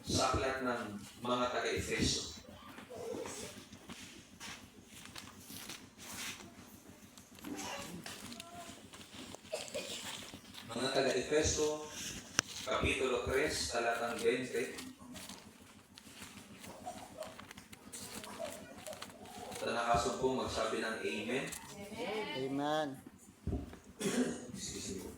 sa aklat ng mga taga-Efeso. Mga taga-Efeso, Kapitulo 3, talatang 20. Sa nakasumpong magsabi ng Amen. Amen. Excuse me.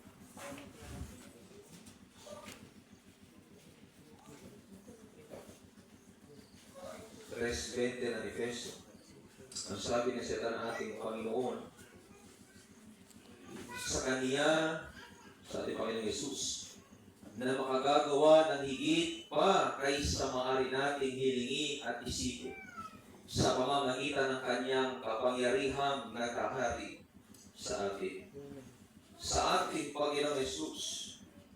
Verse 20 ng Efeso. Ang sabi ni Satan ng ating Panginoon, sa Kanya, sa ating Panginoong Yesus, na makagagawa ng higit pa kaysa maaari nating hilingin at isipin sa pamamagitan ng Kanyang kapangyarihang nakahari sa atin. Sa ating Panginoong Yesus,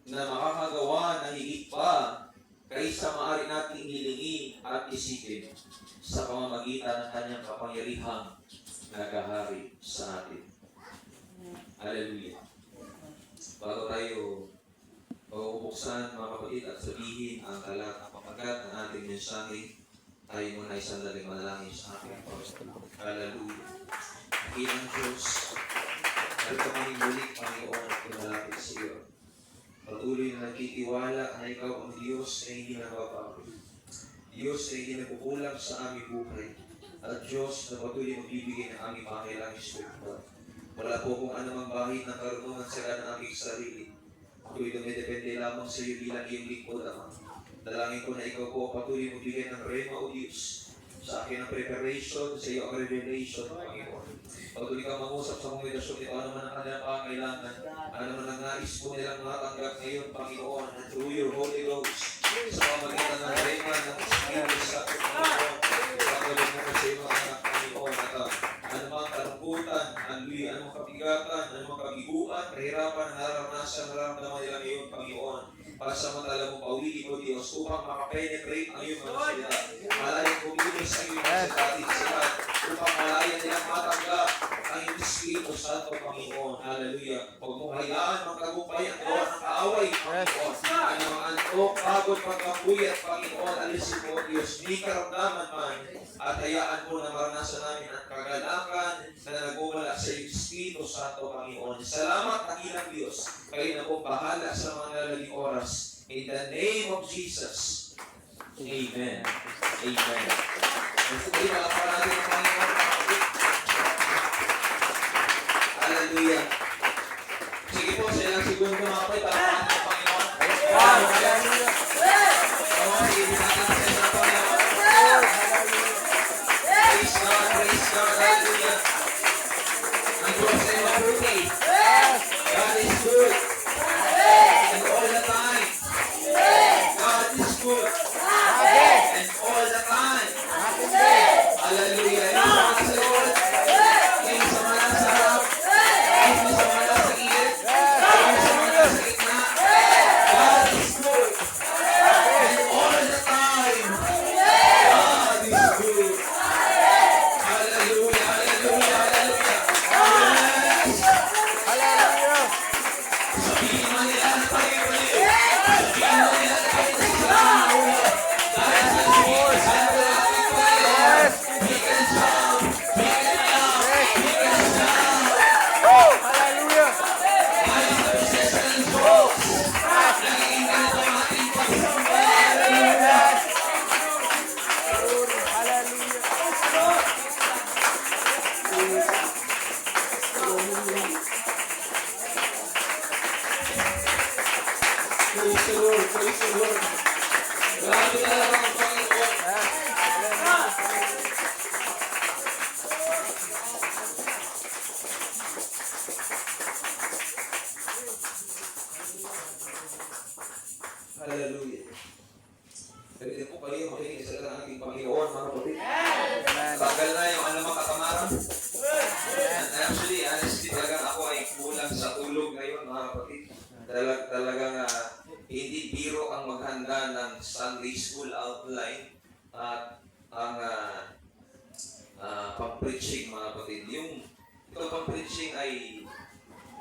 na makakagawa ng higit pa kaysa maaari nating hilingin at isipin sa pamamagitan ng Kanyang kapangyarihang nakahari sa atin. Hallelujah. Bago tayo bubuksan, mga kapatid, at sabihin ang talatang pamagat ng ating mensahe, tayo muna ay sandaling manalangin sa ating Panginoon. Hallelujah. Ilang Diyos, narito kami muli, Panginoon, at pinalapit sa iyo. Patuloy na nagtitiwala na ikaw ang Diyos na hindi nababago. Diyos na hindi nagkukulang sa aming buhay. At Diyos na patuloy magbibigay ng aming pangailangang espiritual. Wala po kung anumang bahid ng karunungan sa ng aming sarili. Ako'y dumidepende lamang sa iyo bilang iyong lingkod, Ama. Dalangin ko na ikaw po patuloy magbigay ng rema o Diyos sa akin ang preparation, sa iyo ang revelation, Panginoon. Patuloy kang mangusap sa mga edasyon nito, ano man ang kanilang pangailangan, ano man ang nais po nilang matanggap ngayon, Panginoon, and through your Holy Ghost, sa pamagitan ng rema ng Espiritu sa ating Panginoon, patuloy mo sa iyo ang anak, Panginoon, at anumang kalungkutan, anumang kabigatan, anumang kabiguan, kahirapan, nararanasan, nararamdaman nila ngayon, Panginoon, pasamantala mo pauwi mo, Diyos, upang makapenetrate ang iyong mga salita. Malayan mo bilis ang iyong mga salita, upang malayan nilang matanggap ang iyong Espiritu Santo, Panginoon. Hallelujah. Huwag mong hayaan magtagumpay ang gawa ng kaaway, Panginoon. Ang mga antok, pagod, pagkapuyat, Panginoon, alisin mo, Diyos, di karamdaman man, at hayaan mo na maranasan namin ang kagalakan na nagmumula sa iyong Espiritu Santo, Panginoon. Salamat, Dakilang Diyos. Kayo na po bahala sa mga nalaling oras. In the name of Jesus. Amen. Amen. Mabuti na lang pa natin ang Panginoon. Hallelujah. Sige po, sa ilang segundo mga kapatid, para ang Panginoon. Hallelujah. Okay, hindi natin sa ilang Panginoon. Praise God, praise God, hallelujah. Ang Diyos ay mabuti. God is good. And all the time. God is good. And all the time. Hallelujah. Yung mga sa Lord. Yung sa mga nasa harap. Yung sa mga nasa gilid. Yung sa mga nasa gitna. God is good. And all the time. God is good. Hallelujah. Hallelujah. Hallelujah. Yes. Hallelujah. Sabihin mo nila na tayo ulit. Sabihin mo nila na tayo sa isang ulo. Dahil sa Espiritu Santo natin tayo. We can shout. We can laugh. We can shout. Hallelujah. Dahil sa presensya ng Diyos. Nagiging ganito ang ating pagsamba. Hallelujah. Praise the Lord. Praise the Lord. Grabe talaga ang Panginoon. Hallelujah. Pwede po kayo makinig sa ating Panginoon, mga kapatid. Tagal na yung anumang katamaran. And actually, honestly, talagang ako ay kulang sa tulog ngayon, mga kapatid. Talagang hindi biro ang maghanda ng Sunday School outline at ang pang-preaching, mga kapatid. Ito pang-preaching ay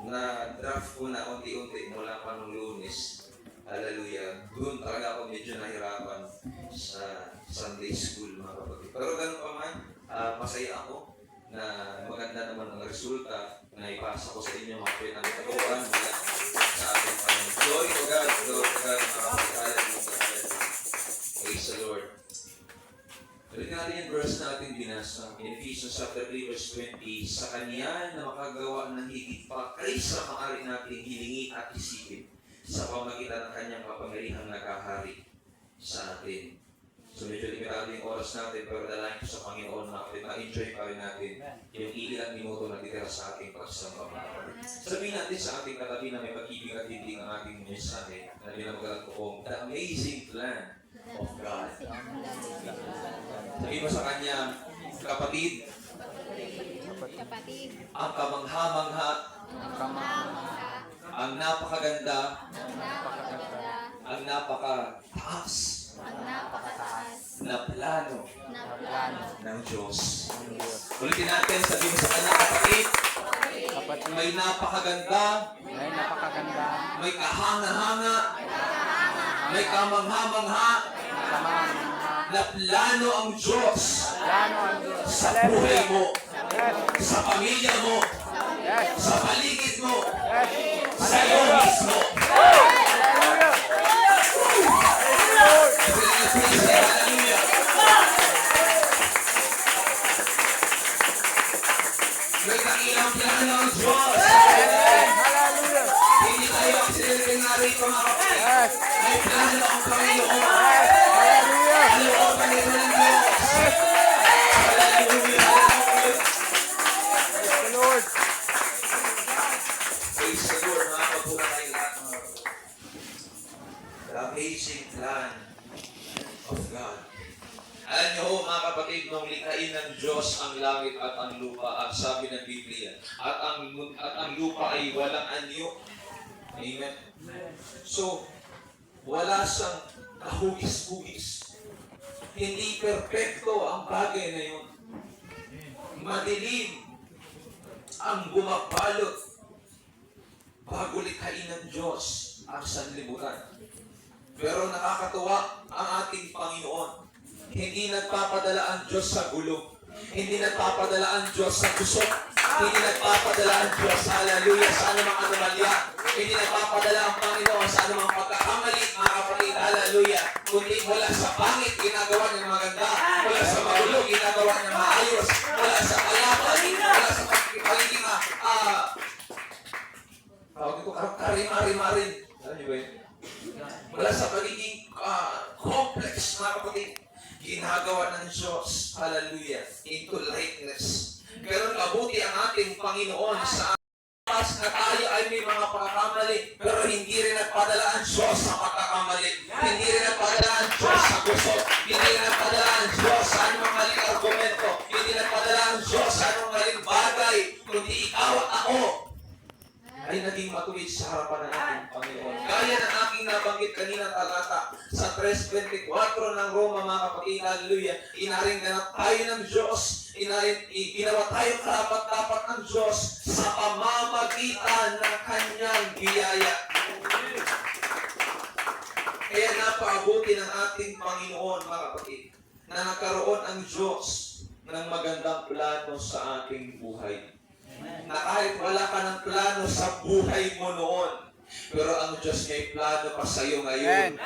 na-draft ko na unti-unti mula pa nung Lunes. Hallelujah. Doon talaga ako medyo nahirapan. sa Sunday School, mga kapatid. Pero ganun pa man, masaya ako na maganda naman ang resulta na ipasa ko sa inyo mga kapatid ang katuruan mula sa ating Panginoon. Glory to God, glory to God, mga kapatid. Hallelujah. Praise the Lord. Ulit natin yung verse natin binasa in Ephesians chapter 3 verse 20. Sa Kanya na makagawa ng higit pa kaysa maaari nating hilingin at isipin sa pamagitan ng Kanyang kapangyarihang nakahari sa atin. So medyo limitado yung oras natin pero dalangin ko sa Panginoon na ma-enjoy pa rin natin yung ilang minuto na titira sa ating pagsamba mga kapatid. Sabihin natin sa ating katabi na may pag-ibig at hindi ang ating mensahe na binamagalan ko kong The Amazing Plan of God. Sabihin mo sa kanya, kapatid, ang kamangha-mangha, ang napakaganda, ang napakataas na plano ng Diyos. Ulitin natin, sabihin mo sa kanya, kapatid, may napakaganda, may kahanga-hanga, may kamangha-mangha, na plano ang Diyos sa buhay mo, sa pamilya mo, sa paligid mo, sa iyo mismo. Hallelujah. May dakilang plano ang Diyos. Hindi tayo ang sinilipin na rito mga kapatid. May plano ang Panginoon. Kalooban nito ng Diyos. Hallelujah. Praise the Lord, mga kapura tayo lahat, mga kapatid. The amazing plan of God. Alam niyo ho, mga kapatid, nung likhain ng Diyos ang langit at ang lupa, ang sabi ng Biblia, at ang lupa ay walang anyo. Amen? So, wala siyang kahugis-hugis. Hindi perpekto ang bagay na yun. Madilim ang bumabalot bago likhain ng Diyos ang sanlibutan. Pero nakakatuwa ang ating Panginoon. Hindi nagpapadala ang Diyos sa gulo. Hindi nagpapadala ang Diyos sa kusok. Hindi nagpapadala ang Diyos, hallelujah, sa anumang anomalya. Hindi nagpapadala ang Panginoon sa anumang pagkakamali, mga kapatid, hallelujah. Kundi wala sa pangit, ginagawa niya maganda. Wala sa magulo, ginagawa niya maayos. Wala sa kalaban, wala sa pagkipagiging tawag ito, karim-arim-arim. Alam niyo ba yun? Wala sa pagiging complex, mga kapatid. Ginagawa ng Diyos, hallelujah, into likeness. Ganun kabuti ang ating Panginoon sa na tayo ay may mga pagkakamali, pero hindi rin nagpadala ang Diyos sa pagkakamali. Hindi rin nagpadala ang Diyos sa gusto. Hindi rin nagpadala ang Diyos sa anumang maling argumento. Hindi nagpadala ang Diyos sa anumang maling bagay. Kundi ikaw at ako ay naging matuwid sa harapan ng ating Panginoon. Gaya ng aking nabanggit kanina talata sa 3:24 ng Roma, mga kapatid, hallelujah, inaring ganap tayo ng Diyos, ginawa tayo karapat-dapat ng Diyos sa pamamagitan ng Kanyang biyaya. Kaya napaabuti ng ating Panginoon, mga kapatid, na nagkaroon ang Diyos ng magandang plano sa ating buhay. Na kahit wala ka ng plano sa buhay mo noon, pero ang Diyos may plano pa sa iyo ngayon.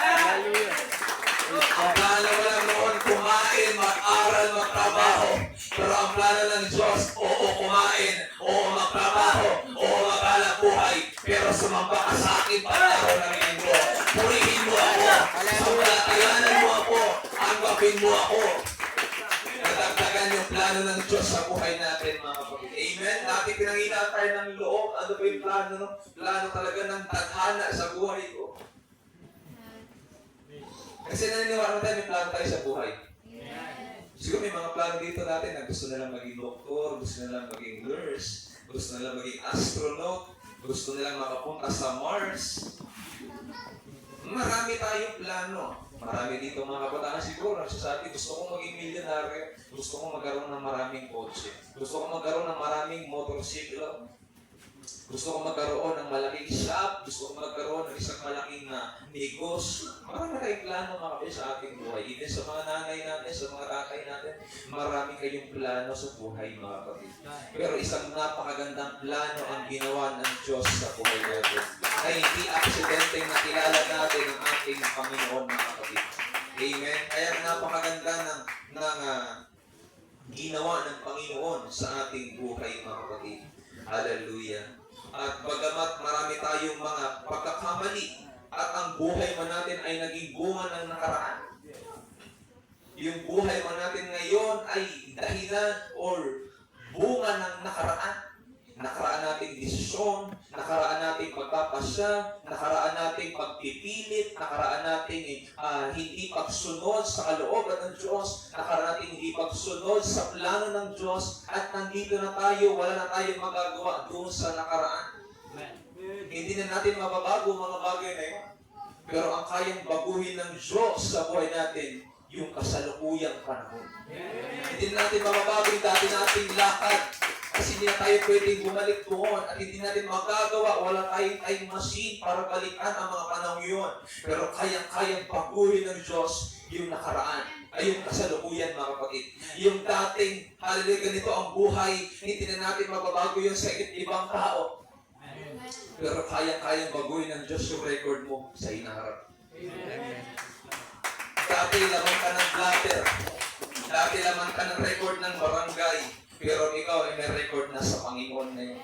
Ang plano mo lang noon, kumain, mag-aral, magtrabaho. Pero ang plano ng Diyos, oo kumain, oo magtrabaho, oo mag-alang buhay. Pero sumamba ka sa akin pag-araw ng linggo. Purihin mo ako, sampalatayanan mo ako, anggapin mo ako. Nadagdagan yung plano ng Diyos sa buhay natin, mga kapatid. Amen? Dati pinangina tayo ng loob. Ano ba yung plano? No? Plano talaga ng tadhana sa buhay ko. Kasi naniniwala tayo may plano tayo sa buhay. Siguro may mga plano dito natin na gusto nilang maging doktor, gusto nilang maging nurse, gusto nilang maging astronaut, gusto nilang makapunta sa Mars. Marami tayong plano. Marami dito mga kabataan siguro nagsasabi, gusto kong maging milyonaryo, gusto kong magkaroon ng maraming kotse, gusto kong magkaroon ng maraming motorsiklo. Gusto ko magkaroon ng malaking shop, gusto ko magkaroon ng isang malaking negosyo. Marami tayong plano mga kapatid sa ating buhay. Even sa mga nanay natin, sa mga tatay natin, marami kayong plano sa buhay mga kapatid. Pero isang napakagandang plano ang ginawa ng Diyos sa buhay natin. Na hindi aksidente nakilala natin ang ating Panginoon mga kapatid. Amen? Kaya napakaganda ng ginawa ng Panginoon sa ating buhay mga kapatid. Hallelujah. At bagamat marami tayong mga pagkakamali at ang buhay man natin ay naging bunga ng nakaraan. Yung buhay man natin ngayon ay dahilan or bunga ng nakaraan. Nakaraan nating desisyon, nakaraan nating pagpapasya, nakaraan nating pagpipilit, nakaraan nating hindi pagsunod sa kalooban ng Diyos, nakaraan nating hindi pagsunod sa plano ng Diyos, at nandito na tayo, wala na tayong magagawa doon sa nakaraan. Hindi na natin mababago mga bagay na yun. Pero ang kayang baguhin ng Diyos sa buhay natin, yung kasalukuyang panahon. Hindi na natin mababago yung dati nating lakad. Kasi hindi na tayo pwedeng bumalik doon at hindi natin magagawa. Wala tayong time machine para balikan ang mga panahon yun. Pero kayang-kayang baguhin ng Diyos yung nakaraan. Ay yung kasalukuyan mga kapatid. Yung dating, hallelujah, ganito ang buhay, hindi na natin mababago yun sa ibang tao. Pero kayang-kayang baguhin ng Diyos yung record mo sa inaharap. Dati laman ka ng blatter. Dati laman ka ng record ng barangay. Pero ikaw ay may record na sa Panginoon na yun.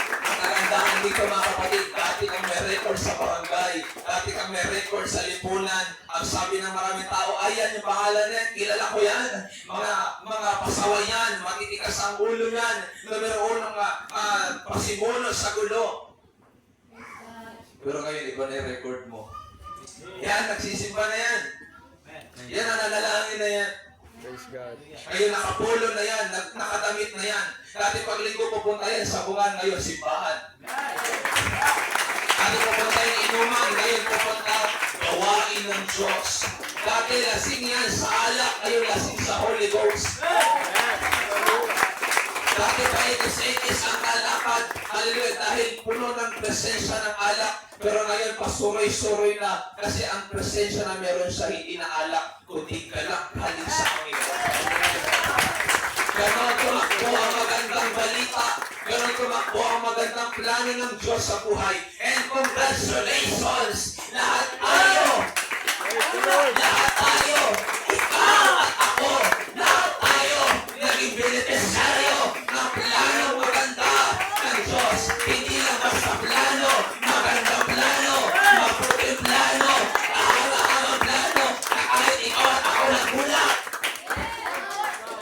Ang kagandahan dito mga kapatid, dati kang may record sa barangay, dati kang may record sa lipunan. Ang sabi ng maraming tao, ayan yung pangalan yan, kilala ko yan. Mga pasaway yan, matitikas ang ulo yan, numero unang pasimuno sa gulo. Pero ngayon, iba na yung record mo. Yan, nagsisimba na yan. Yan ang nanalangin na yan. Praise God. Ngayon nakapulo na yan, nakadamit na yan. Dati pag linggo pupunta yan, sabungan, ngayon simbahan. Dati pupunta yung inuman, ngayon pupunta gawain ng Diyos. Dati lasing yan sa alak, ngayon lasing sa Holy Ghost. Dati pa itis ang alakad, hallelujah, dahil puno ng presensya ng alak. Pero ngayon pasuroy-suroy na kasi ang presensya na meron siya hindi na alak, kundi galak halin sa Panginoon. Ganon tumakbo ang magandang balita. Ganon tumakbo ang magandang plano ng Diyos sa buhay. And congratulations! Lahat tayo! Lahat tayo! Ikaw at ako! Lahat tayo! Naging beneficiaryo ng plano maganda ng Diyos. Hindi lang basta plano, magandang plano, mabuting plano, kahanga-hangang plano, na kahit ikaw at ako nagulat.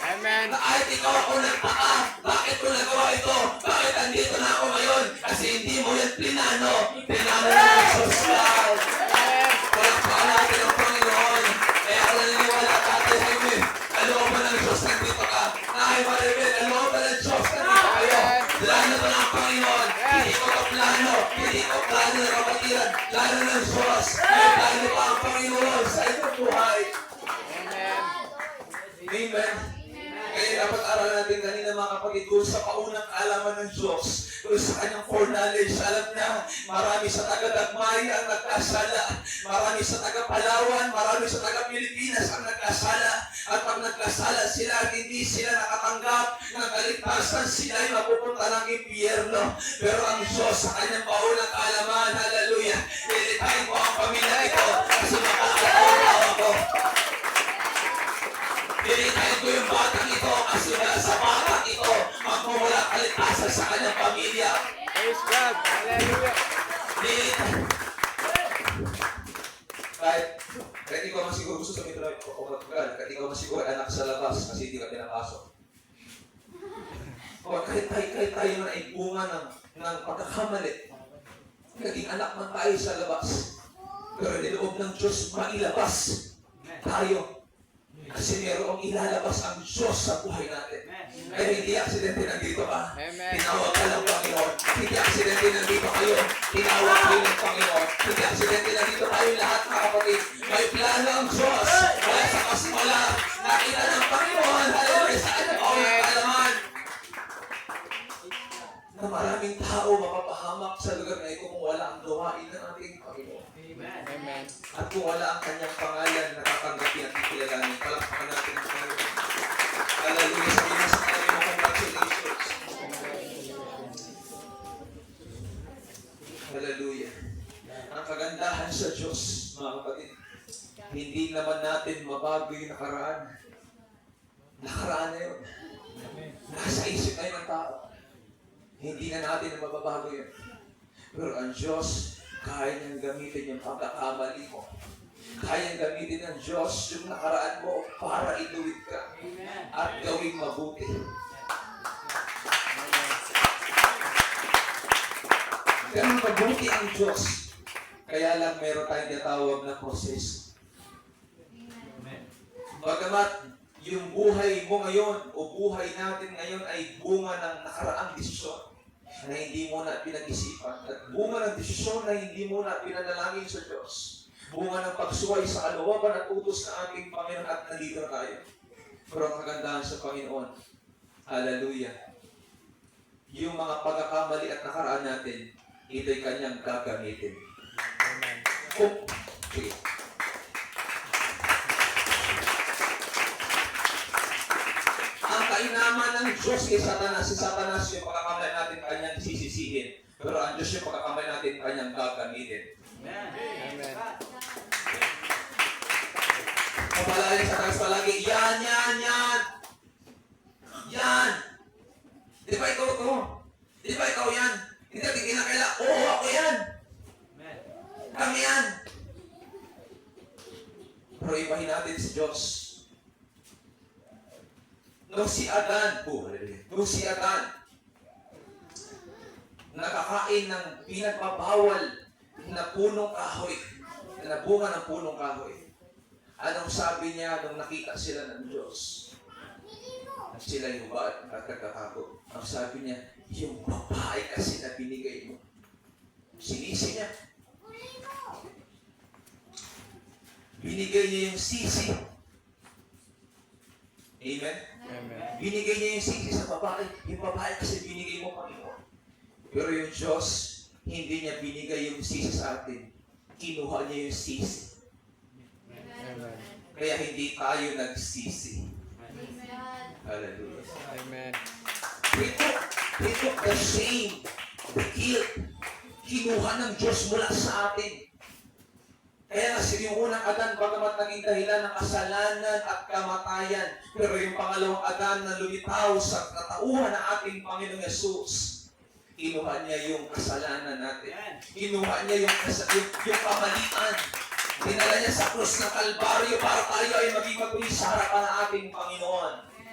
Amen. Na kahit ikaw ako nagtaka, bakit ko nagawa ito? Bakit andito na ako ngayon? Kasi hindi mo yan plinano. Plinano ng Diyos lang. Palakpakan natin ang Panginoon. Kaya ako naniniwala Tatay Jaime, kalooban ng Diyos nandito ka. Nay Maribel, kalooban ng Diyos nandito kayo. Plano to ng Panginoon. Hindi ko ka plano. Hindi ko plano ng kapatiran. Plano ng Diyos. May plano pa ang Panginoon sa inyong buhay. Amen. Kaya dapat aralan natin kanina mga kapatid kung sa paunang kaalaman ng Diyos, kung sa kanyang foreknowledge, alam niya, marami sa taga-Dagmay ang nagkasala, marami sa taga-Palawan, marami sa taga-Pilipinas ang nagkasala, at pag nagkasala sila, hindi sila nakatanggap ng kaligtasan, sila ay mapupunta ng impyerno. Pero ang Diyos sa kanyang paunang kaalaman, hallelujah, nilitayin ko ang pamilya ito kasi makakatawa ako. Nilitayin ko yung batang ito kasi wala sa batang ito magmumula kaligtasan sa kanyang pamilya. Praise God. Hallelujah. Nilitayin. Kahit ikaw masiguro gusto sa mitro o matgal, kahit ikaw masiguro anak sa labas kasi hindi ka pinapasok. O kahit tayo na ay bunga ng pagkakamali, naging anak man tayo sa labas. Pero niloob ng Diyos mailabas tayo. Kasi mayroong ilalabas ang Diyos sa buhay natin. Kaya hindi aksidente nandito ka. Amen. Tinawag ka ng Panginoon. Hindi aksidente nandito kayo. Tinawag kayo ng Panginoon. Hindi aksidente nandito tayo lahat mga kapatid. May plano ang Diyos. Kaya sa kasimula, nakita ng Panginoon. Hallelujah. Sa kanyang kaalaman. tao mapapahamak sa lugar na ito kung wala ang gawain ng ating Panginoon. Amen. At kung wala ang kanyang pangalan na tatanggapin at ikilalanin, palakpakan natin ang Panginoon. Hallelujah. Sabi na sa tayo mo, congratulations. Hallelujah. Ang kagandahan sa Diyos, mga kapatid, hindi naman natin mabago yung nakaraan. Nakaraan na yun. Nasa isip na yun ng tao. Hindi na natin mababago yun. Pero ang Diyos, kaya niyang gamitin yung pagkakamali mo. Kaya niyang gamitin ng Diyos yung nakaraan mo para iluwid ka at gawing mabuti. Ganun mabuti ang Diyos. Kaya lang meron tayong tinatawag na proseso. Bagamat yung buhay mo ngayon o buhay natin ngayon ay bunga ng nakaraang desisyon na hindi mo na pinag-isipan at bunga ng desisyon na hindi mo na pinanalangin sa Diyos. Bunga ng pagsuway sa kalooban at utos ng ating Panginoon at nandito na tayo. Pero ang kagandahan sa Panginoon, hallelujah, yung mga pagkakamali at nakaraan natin, ito'y kanyang gagamitin. Oh, okay. Ang kainaman ng Diyos kay Satanas, si Satanas yung pagkakamali natin kanyang sisisihin. Pero ang Diyos yung pagkakamali natin kanyang gagamitin. Amen. Kapalayan sa taas palagi, yan! Yan! Di ba ikaw ito? Di ba ikaw yan? Hindi natin kinakailangan, oo, ako yan! Kami yan! Pero ibahin natin si Diyos. Nung si Adan, nakakain ng pinagpapawal na punong kahoy, na bunga ng punong kahoy. Anong sabi niya nung nakita sila ng Diyos? At sila yung hubad at nagkakako. Ang sabi niya, yung babae kasi na binigay mo. Sinisi niya. Binigay niya yung sisi. Amen? Amen. Binigay niya yung sisi sa babae. Yung babae kasi binigay mo, Panginoon. Pero yung Diyos, hindi niya binigay yung sisi sa atin. Kinuha niya yung sisi. Amen. Kaya hindi tayo nagsisi. Hallelujah. Amen. We took the shame, the guilt. Kinuha ng Diyos mula sa atin. Kaya nga yung unang Adan, bagamat naging dahilan ng kasalanan at kamatayan, pero yung pangalawang Adan na lumitaw sa katauhan ng ating Panginoong Yesus, kinuha niya yung kasalanan natin. Kinuha niya yung kamalian. Dinala niya sa krus ng Kalbaryo para tayo ay maging matuloy sa harapan ng ating Panginoon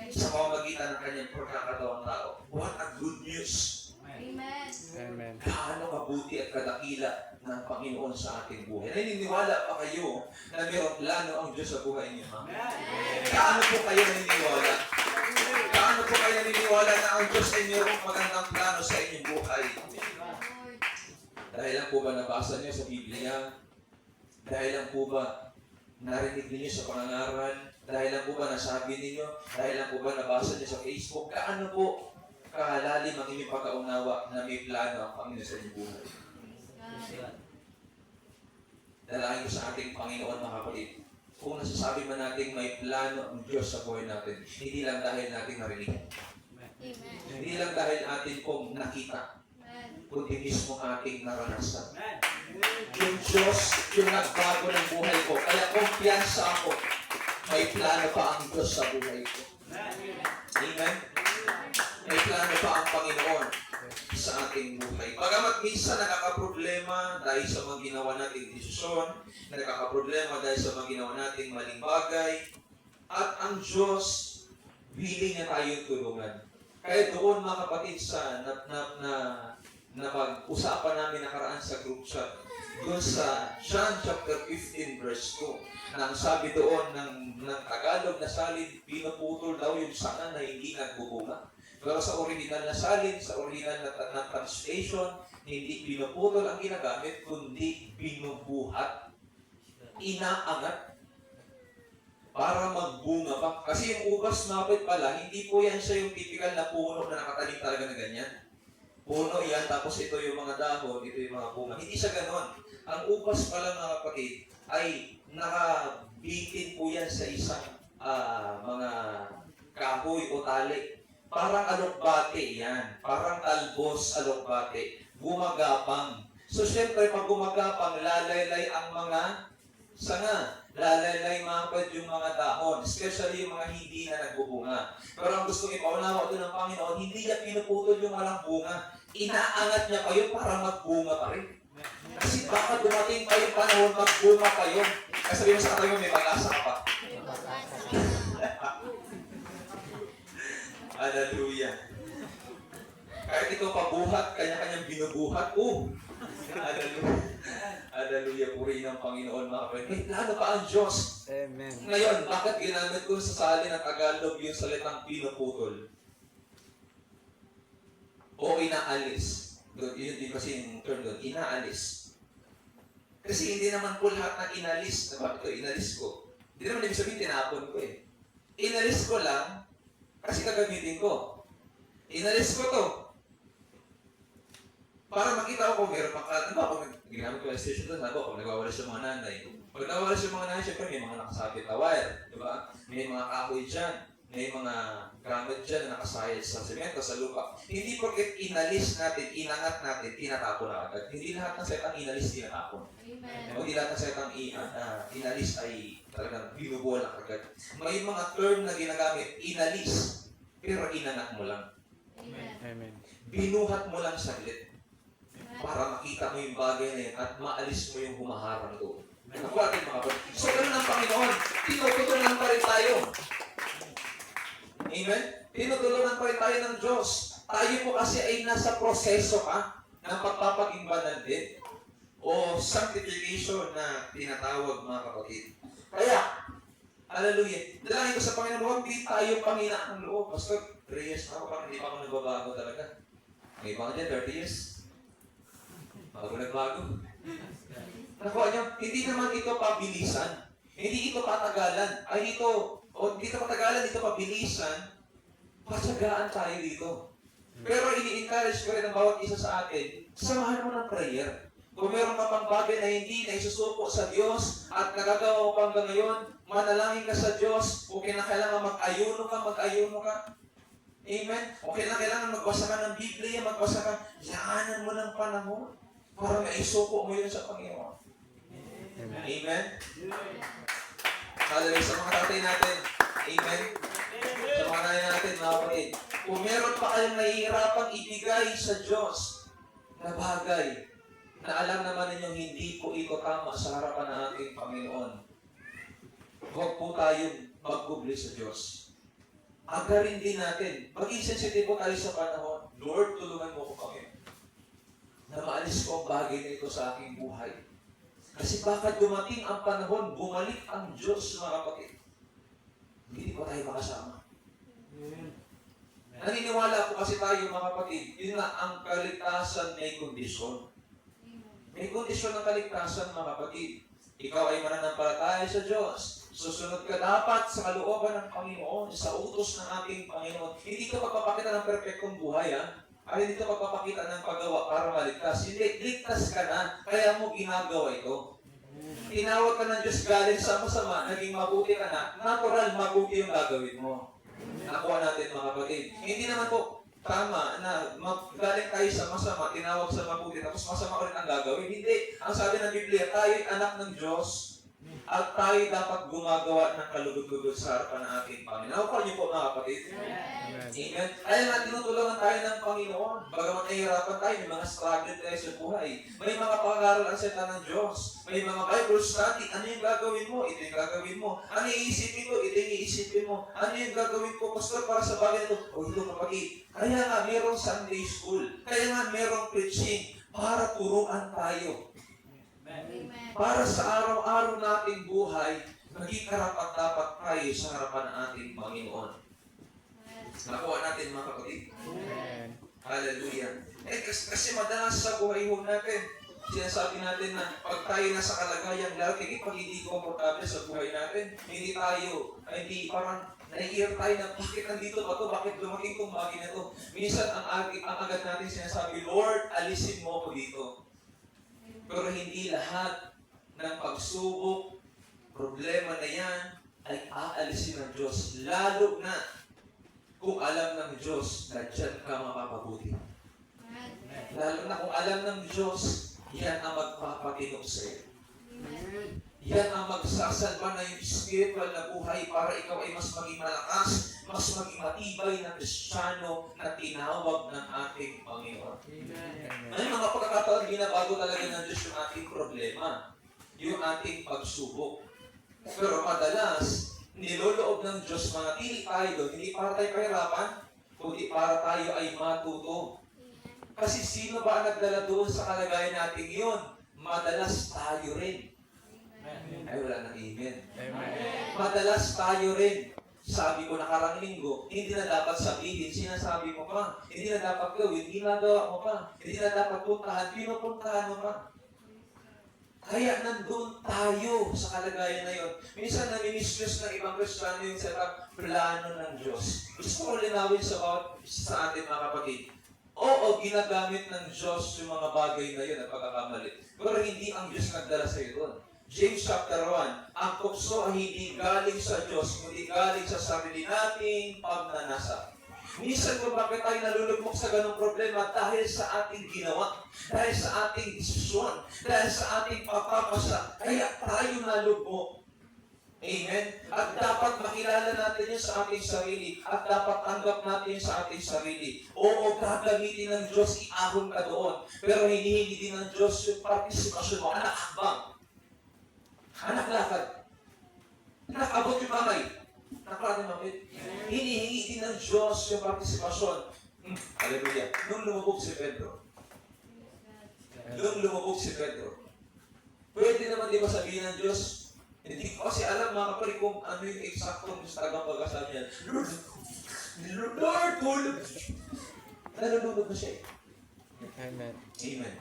sa pamamagitan ng kanyang pagkakatawang tao. What a good news! Amen. Gaano kabuti at kadakila ng Panginoon sa ating buhay. Naniniwala pa kayo na mayroong plano ang Diyos sa buhay niyo? Gaano po kayo naniniwala? Gaano po kayo naniniwala na ang Diyos ay mayroong magandang plano sa inyong buhay? Dahil lang po ba nabasa niyo sa Biblia? Dahil lang po ba narinig niyo sa pangangaral? Dahil lang po ba nasabi ninyo? Dahil lang po ba nabasa niyo sa Facebook? Gaano po kahalalim ang inyong pagkaunawa na may plano ang Panginoon sa inyong buhay? Dalangin ko sa ating Panginoon, mga kapatid. Kung nasasabi man natin may plano ang Diyos sa buhay natin, hindi lang dahil natin narinig. Hindi lang dahil atin pong nakita, kundi mismo ating naranasan. Yung Diyos, yung nagbago ng buhay ko. Kaya kumpiyansa ako, may plano pa ang Diyos sa buhay ko. Amen? May plano pa ang Panginoon sa ating buhay. Bagamat minsan nakakaproblema dahil sa mga ginawa nating desisyon, nakakaproblema dahil sa mga ginawa nating maling bagay, at ang Diyos, willing na tayong tulungan. Kaya doon, mga kapatid, sa na pag-usapan namin nakaraan sa group chat, doon sa John chapter 15 verse 2, na ang sabi doon ng Tagalog na salin, pinuputol daw yung sanga na hindi nagbubunga. Pero sa original na salin, sa original na translation, hindi pinuputol ang ginagamit, kundi binubuhat, inaangat, para magbunga pa. Kasi yung ubas mapit pala, hindi po yan siya yung typical na puno na nakatanim talaga na ganyan. puno yan, tapos ito yung mga dahon, ito yung mga bunga. Hindi siya ganon. Ang upas pala mga kapatid ay nakabitin po yan sa isang mga kahoy o tali. Parang alokbate yan. Parang talbos alokbate. Gumagapang. So, syempre, pag gumagapang, lalaylay ang mga sanga. Lalaylay mapad yung mga dahon. Especially yung mga hindi na nagbubunga. Pero ang gusto ipaunawa doon ng Panginoon, hindi niya pinuputol yung walang bunga. Inaangat niya kayo para magbunga pa rin. Kasi baka dumating pa yung panahon, magbunga kayo. Kasi sabi mo sa katayo, may pag-asa ka pa. Hallelujah. Kahit ito pabuhat, kanya-kanyang binubuhat. Hallelujah. Hallelujah. Purihin ang Panginoon mga kapatid. Lalo pa ang Diyos. Amen. Ngayon, bakit ginamit ko sa salin ng Tagalog yung salitang pinuputol? O inaalis. Yun din kasi yung term doon. Inaalis. Kasi hindi naman po lahat ng inalis. Bakit ito? Inalis ko. Hindi naman ibig sabihin, tinapon ko eh. Inalis ko lang kasi gagamitin ko. Inalis ko to. Para makita ko kung meron pang kung ginamit ko yung station doon, kung nagwawalis yung mga nanay. Pag nagwawalis yung mga nanay, syempre may mga nakasabit na wire. Diba? May mga kahoy dyan. May mga gamit dyan na nakasayad sa semento, sa lupa. Hindi porket inalis natin, inangat natin, tinatapon na agad. Hindi lahat ng setang inalis, tinatapon. Amen. Hindi lahat ng setang inalis ay talagang binubuo lang agad. May mga term na ginagamit, inalis, pero inangat mo lang. Amen. Binuhat mo lang saglit para makita mo yung bagay na yun at maalis mo yung humaharang doon. Ako ating mga kapatid. So, ganun ang Panginoon. Tinutulungan pa rin tayo. Amen? Tinutulungan pa rin tayo ng Diyos. Tayo po kasi ay nasa proseso ng pagpapaging banal din o sanctification na tinatawag mga kapatid. Kaya, hallelujah, dalangin ko sa Panginoon, huwag din tayo panghinaan ng loob. Basta 3 years na ako, parang hindi pa ako nagbabago talaga. May iba ka dyan, 30 years. Bago nagbago. Nakuha niyo, hindi naman ito pabilisan. Hindi ito patagalan. Ay ito, hindi ito patagalan, ito pabilisan. Patsagaan tayo dito. Pero ini-encourage ko rin ang bawat isa sa atin, samahan mo ng prayer. Kung meron ka pang bagay na hindi na isusuko sa Diyos at nagagawa mo pang ngayon, manalangin ka sa Diyos. Kung kailangan mag-ayuno ka. Amen? Kung kailangan magbasa ka ng Biblia, magbasa ka, yahanan mo ng panahon para maisuko mo yun sa Panginoon. Amen. Amen? Hallelujah. Sa mga tatay natin, amen? Sa mga nanay natin, mga kapatid, kung meron pa kayong nahihirapang ibigay sa Diyos na bagay, na alam naman ninyong hindi po ito tama sa harapan ng ating Panginoon, huwag po tayong magkubli sa Diyos. Agarin din natin. Maging sensitive po tayo sa panahon. Lord, tulungan mo ko, Panginoon, na maalis ko ang bagay na ito sa aking buhay. Kasi baka dumating ang panahon, bumalik ang Diyos, mga kapatid. Hindi pa tayo makasama. Naniniwala po kasi tayo, mga kapatid, yun na ang kaligtasan may kondisyon. May kondisyon ng kaligtasan, mga kapatid. Ikaw ay mananampalataya sa Diyos. Susunod ka dapat sa kalooban ng Panginoon, sa utos ng ating Panginoon. Hindi ka magpapakita ng perfectong buhay, Ay, hindi ka magpapakita ng paggawa para maligtas. Hindi, ligtas ka na, kaya mo ginagawa ito. Tinawag ka ng Diyos galing sa masama, naging mabuti ka na, natural, mabuti yung gagawin mo. Nakuha natin mga kapatid. Hindi naman po tama na galing tayo sa masama, tinawag sa mabuti, tapos masama ulit ang gagawin. Hindi. Ang sabi ng Biblia, tayo ay anak ng Diyos at tayo dapat gumagawa ng kalugod-lugod sa harapan ng ating Panginoon. Nakuha niyo po mga kapatid? Amen. Kaya nga tinutulungan tayo ng Panginoon. Bagamat nahihirapan tayo, may mga struggle tayo sa buhay. May mga pangaral ang salita ng Diyos. May mga Bible study. Ano yung gagawin mo? Ito yung gagawin mo. Ano yung iisipin ko? Ito yung iisipin mo. Ano yung gagawin ko, Pastor, para sa bagay ito? O ito kapatid. Kaya nga merong Sunday school. Kaya nga merong preaching para turuan tayo. Para sa araw-araw nating buhay, maging karapat-dapat tayo sa harapan ng ating Panginoon. Nakuha natin mga kapatid. Amen. Hallelujah. Kasi madalas sa buhay ho natin, Sinasabi natin na pag tayo nasa kalagayang lagi, pag hindi komportable sa buhay natin, hindi parang nai-hear tayo na bakit nandito ba to? Bakit dumating itong bagay na to? Minsan ang agad natin sinasabi, Lord, alisin mo ako dito. Pero hindi lahat ng pagsubok, problema na yan, ay aalisin ng Diyos. Lalo na kung alam ng Diyos na dyan ka mapapabuti. Lalo na kung alam ng Diyos, yan ang magpapatinok sa'yo. Yan ang magsasalba na yung spiritual na buhay para ikaw ay mas maging malakas, mas maging matibay na Kristiyano na tinawag ng ating Panginoon. May mga pagkakataon, binabago talaga ng Diyos yung ating problema, yung ating pagsubok. Pero madalas, niloloob ng Diyos manatili tayo doon, hindi para tayo kahirapan, kundi para tayo ay matuto. Kasi sino ba ang nagdala doon sa kalagayan natin yun? Madalas tayo rin. Ay, wala nang amen. Madalas tayo rin. Sabi ko nakarang linggo, hindi na dapat sabihin, sinasabi mo pa. Hindi na dapat gawin, ginagawa mo pa. Hindi na dapat puntahan, pinupuntahan mo pa. Kaya nandun tayo sa kalagayan na yun. Minsan nami-misuse ng ibang Kristiyano yung sa plano ng Diyos. Gusto ko linawin sa atin mga kapatid. Oo, ginagamit ng Diyos yung mga bagay na yun at pagkakamali. Pero hindi ang Diyos nagdala sa iyo doon. James chapter 1, ang tukso ay hindi galing sa Diyos, kundi galing sa sarili nating pagnanasa. Minsan kung bakit tayo nalulugmok sa ganong problema dahil sa ating ginawa, dahil sa ating desisyon, dahil sa ating pagpapasa, kaya tayo nalugmok. Amen? At dapat makilala natin yun sa ating sarili at dapat tanggap natin yun sa ating sarili. Oo, gagamitin ng Diyos, iahon ka doon. Pero hinihingi din ng Diyos yung partisipasyon mo. Anak hakbang. Anak lakad. Anak abot yung kamay. Nakakita mo, hinihingi din ng Diyos yung partisipasyon. Hallelujah. Nung lumubog si Pedro. Pwede naman di ba sabihin ng Diyos, hindi ko kasi alam mga kapatid kung ano yung eksaktong talagang pagkasabi niya. Lord, tulog! Nalulunod na siya eh. Amen. Amen.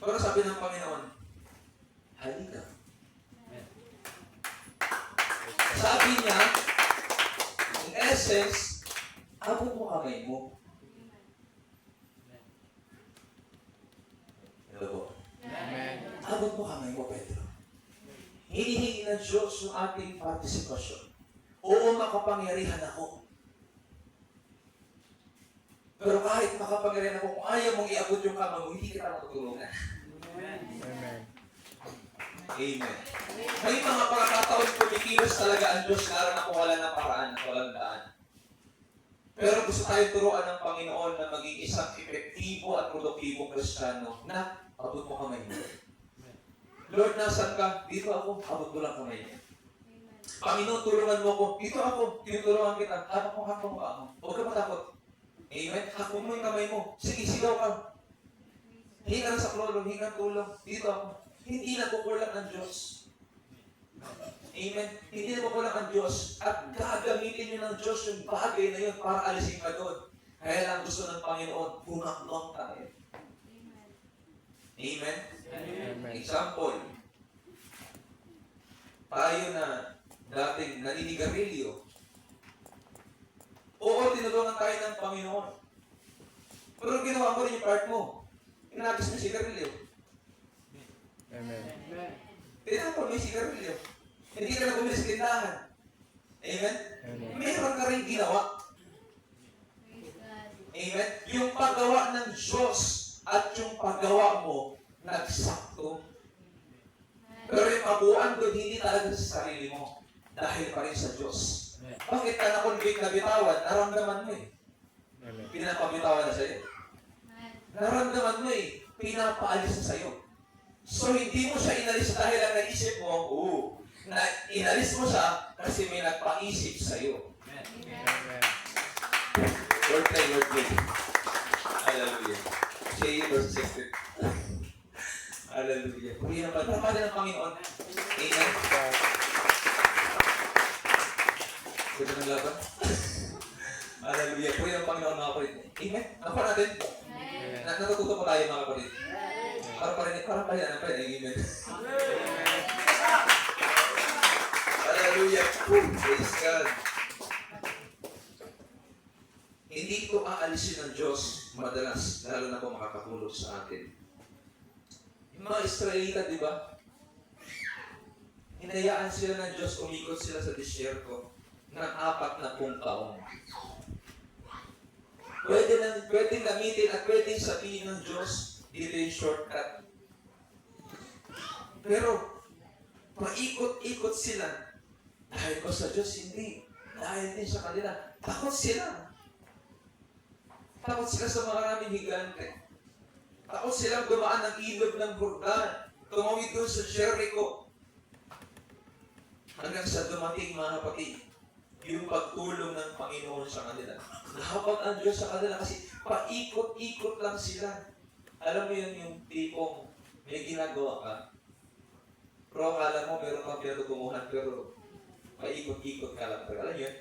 Pero sabi ng Panginoon, halika. Sabi niya, in essence, abot mo kamay mo. Hello po. Amen. Abot mo kamay mo, Pedro. Hinihingi ng Diyos yung ating partisipasyon. Oo, makapangyarihan ako. Pero kahit makapangyarihan ako, kung ayaw mong iabot yung kamay mo, hindi kita matutulungan. Amen. Amen. May mga pagkakataon kumikilos talaga ang Diyos na kung wala ng paraan at walang daan. Pero gusto tayo turuan ng Panginoon na maging isang epektibo at produktibong Kristiyano na abot mo kamay mo. Lord, nasan ka? Dito ako. Abot mo lang kamay mo. Panginoon, tulungan mo ako. Dito ako. Tinutulungan kita. Hapak mo ako. Huwag ka matakot. Amen? Hakot mo yung kamay mo. Sige, sigaw ka. Hingi ka na sa klolo. Hingi ka tulong. Dito ako. Hindi na kukulang ang Diyos. Amen? Hindi na kukulang ang Diyos. At gagamitin nyo ng Diyos yung bagay na yun para alisin ka doon. Kaya lang gusto ng Panginoon, bumakbang tayo. Amen? Amen. Example, tayo na dating naninigarilyo. Oo, tinulungan tayo ng Panginoon. Pero ginawa mo rin yung part mo. Inagis mo yung sigarilyo. Amen. Tinapon mo yung sigarilyo. Hindi ka na bumili sa tindahan. Amen? Amen. Meron ka rin ginawa. Amen? Yung paggawa ng Diyos at yung paggawa mo, nagsakto. Pero yung kabuuan doon, hindi talaga sa sarili mo. Dahil pa rin sa Diyos. Bakit ka na-convict na bitawan? Naramdaman mo eh. Amen. Pinapabitawan na sa'yo. Naramdaman mo eh. Pinapaalis na sa'yo. So, hindi mo siya inalis dahil ang naisip mo, na inalis mo siya kasi may nagpaisip sa'yo. Amen. Lord play. Hallelujah. Say verse 16. Hallelujah. Puri naman. Pagpapala ng Panginoon. Amen. Pwede ng laban. Hallelujah. Puri ng Panginoon mga kapatid. Amen. Ako natin. Amen. Natututo po tayo mga kapatid. Para pa yan. Amen. Hallelujah. Praise God. Hindi ito aalisin ng Diyos madalas, lalo na kung makakatulog sa atin. Yung mga Israelita, di ba? Hinayaan sila ng Diyos, umikot sila sa disyerto ng 40 taon. Pwedeng gamitin at pwedeng sabihin ng Diyos, dito yung shortcut. Pero, paikot-ikot sila. Dahil ko sa Diyos, hindi. Dahil din sa kanila. Takot sila. Takot sila sa maraming higante. Takot silang dumaan ng ilog ng Jordan. Tumawid doon sa Jericho. Hanggang sa dumating mga kapatid, yung pagtulong ng Panginoon sa kanila. Nahabag ang Diyos sa kanila kasi paikot-ikot lang sila. Alam mo yun yung tipong may ginagawa ka. Pero akala mo meron kang pinatutunguhan pero paikot-ikot ka lang. Alam yun?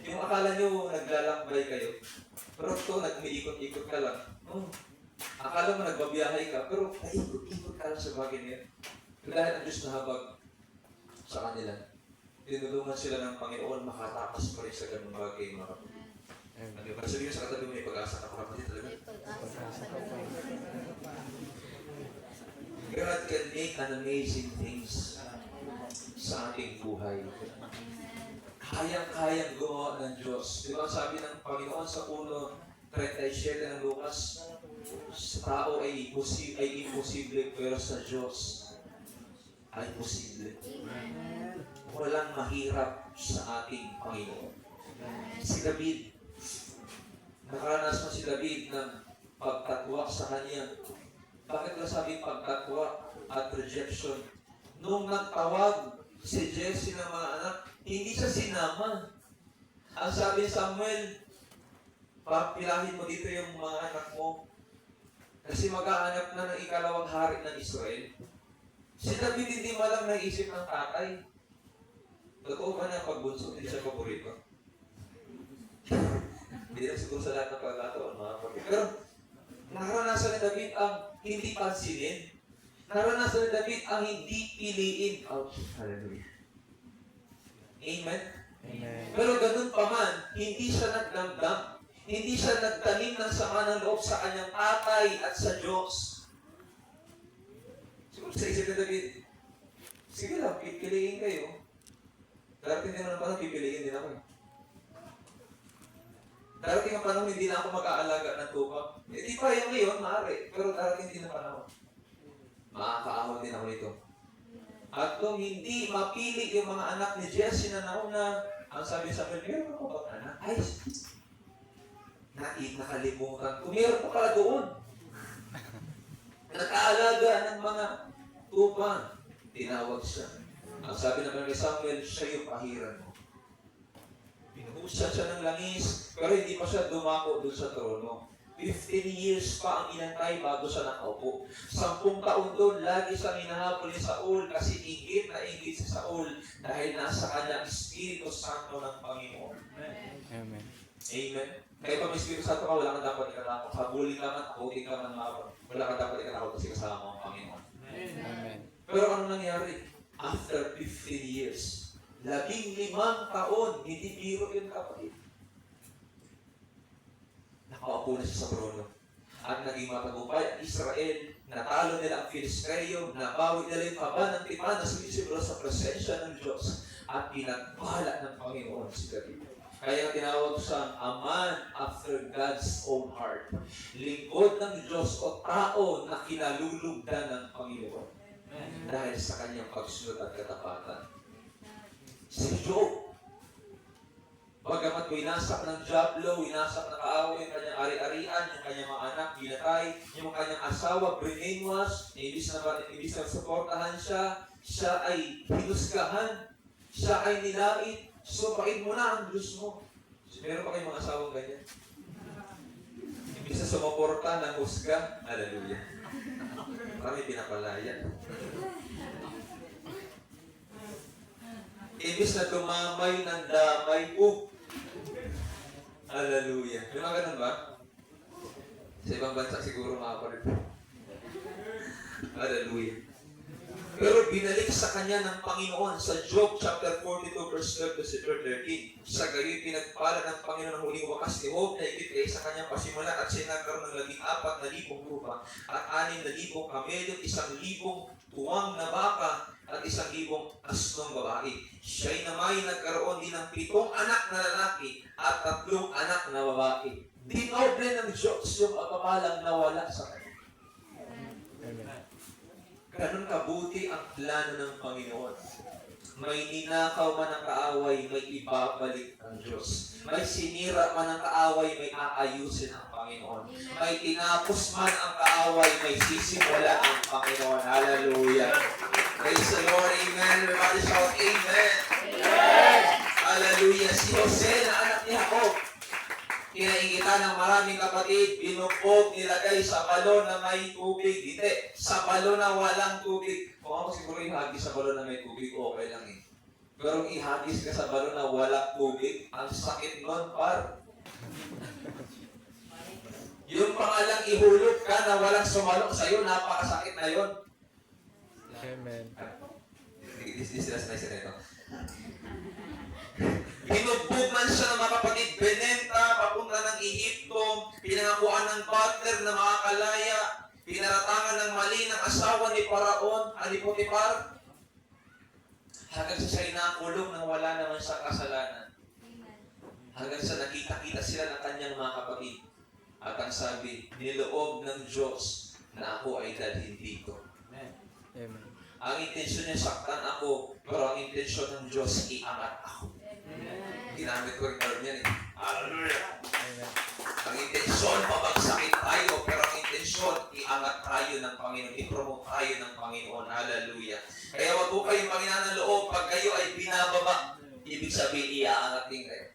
Yung akala nyo naglalakbay kayo. Pero ito, nag-iikot-ikot ka lang. Akala mo nagbabiyahe ka pero paikot-ikot ka lang sa bagay niya. Dahil ang Diyos nahabag sa kanila. Tinulungan sila ng Panginoon makatakas pa rin sa ganung bagay mga kapatid. Ano ba? Sabihin sa katabi mo, may pag-asa ka pa kapatid talaga. God can make an amazing things sa ating buhay. Kayang-kayang gumawa ng Diyos. Di ba sabi ng Panginoon sa 1:37 ng Lucas, sa tao ay imposible, pero sa Diyos ay posible. Walang mahirap sa ating Panginoon. Si David, nakaranas mo si David ng pagtatwa sa kanya. Bakit ba sabi pagtatwa at rejection? Nung nagtawag si Jesse ng mga anak, hindi siya sinama. Ang sabi ni Samuel, papilahin mo dito yung mga anak mo. Kasi mag-aanap na ng ikalawang hari ng Israel. Si David hindi malang naisip ng tatay. Totoo ba na pagbunso, hindi siya paborito? Hindi na siguro sa lahat ng pagkakataon, mga kapatid. Pero, naranasan ni David ang hindi pansinin. Naranasan ni David ang hindi piliin. Ouch. Hallelujah. Amen? Amen. Pero ganun pa man, hindi siya nagdamdam. Hindi siya nagtanim ng sama ng loob sa kanyang tatay at sa Diyos. Siguro sa isip ni David, sige lang, pipiliin kayo. Darating din naman panahon, pipiliin din ako. Darating ang panahon, hindi na ako mag-aalaga ng tupa. Hindi pa yung ngayon, maaari. Pero darating din ang panahon. Makakaahon din ako nito. At kung hindi mapili yung mga anak ni Jesse na nauna, ang sabi sa akin, meron ko ba anak? Ay, nakalimutan ko. Meron ko pala doon. Nag-aalaga ng mga tupa. Tinawag siya. Ang sabi naman ni Samuel, siya yung pahiran mo. Pinuhusan siya ng langis, pero hindi pa siya dumako doon sa trono. 15 years pa ang inantay bago siya nakaupo. 10 taon doon, lagi siyang hinahabol ni Saul kasi ingit na ingit si Saul dahil nasa kanya ang Espiritu Santo ng Panginoon. Amen. Amen. Kaya pag may Espiritu Santo ka, wala kang dapat ikatakot. Habulin ka man, akutin ka man, wala kang dapat ikatakot kasi kasama mo ang Panginoon. Amen. Pero ano nangyari? After 15 years, 15 taon, hindi biro yun kapatid. Nakaupo na siya sa trono. At naging matagumpay ang Israel, natalo nila ang Filisteo, nabawi nila yung kaba ng tipan na sumisibro sa presensya ng Diyos at pinagpala ng Panginoon si David. Kaya tinawag siyang a man after God's own heart. Lingkod ng Diyos o tao na kinalulugdan ng Panginoon. Dahil sa kanyang pagsunod at katapatan. Si Job, bagamat winasak ng Diablo, winasak ng kaaway yung kanyang ari-arian, yung kanyang mga anak, binatay, yung kanyang asawa, brainwash, ibig na supportahan siya, siya ay hinusgahan, siya ay nilait, supain mo na ang Diyos mo. Meron pa kayong mga asawang ganyan? Ibig na sumuporta ng husga, hallelujah. Marami pinapalaya. Ibig na dumamay ng damay, hallelujah. Yung mga ganun ba? Sa ibang bansa siguro makapalit. Hallelujah. Pero binalik sa kanya ng Panginoon sa Job chapter 42 verse 12 to 13. Sa gayon pinagpala ng Panginoon ang huling wakas ni Job na higit sa kanyang pasimulan at siya nagkaroon ng 14,000 lupa at 6,000 kamelyo, 1,000 tuwang na baka at 1,000 asnong babae. Siya'y namay nagkaroon din ng 7 anak na lalaki at 3 anak na babae. Dinoble ng Diyos yung pagpapalang nawala sa kanya. Amen. Ganun kabuti ang plano ng Panginoon. May ninakaw man ang kaaway, may ibabalik ang Diyos. May sinira man ang kaaway, may aayusin ang Panginoon. May tinapos man ang kaaway, may sisimula ang Panginoon. Hallelujah. Praise the Lord. Amen. Everybody shout Amen. Amen. Hallelujah. Si Jose na anak ni Jacob, kinaingitan ng maraming kapatid, binukog, nilagay sa balon na may tubig. Hindi, sa balon na walang tubig. Kung ako siguro ihagis sa balon na may tubig, okay lang eh. Pero ihagis ka sa balon na walang tubig, ang sakit nun, par. Yung pangalang ihulog ka na walang sumalok sa'yo, napakasakit na yun. Amen. This is nice na ito. Binugbog man siya ng mga kapatid, benenta, papunta ng Ehipto, pinangakuan ng butler na makakalaya, pinaratangan ng mali ng asawa ni Paraon, ni Potiphar, hanggang sa siya'y nakulong nang wala naman sa kasalanan. Hanggang sa nakita-kita sila ng kanyang mga kapatid. At ang sabi, niloob ng Diyos na ako ay dalhin dito. Amen. Ang intensyon niya, saktan ako, pero ang intensyon ng Diyos, iangat ako. Ginamit ko rin term yan eh. Hallelujah! Amen. Ang intensyon, pabagsakin tayo, pero ang intensyon, iangat tayo ng Panginoon, i-promote tayo ng Panginoon. Hallelujah! Kaya wag po kayong Panginoon ng loob, pag kayo ay binababa, ibig sabihin, iaangat din kayo.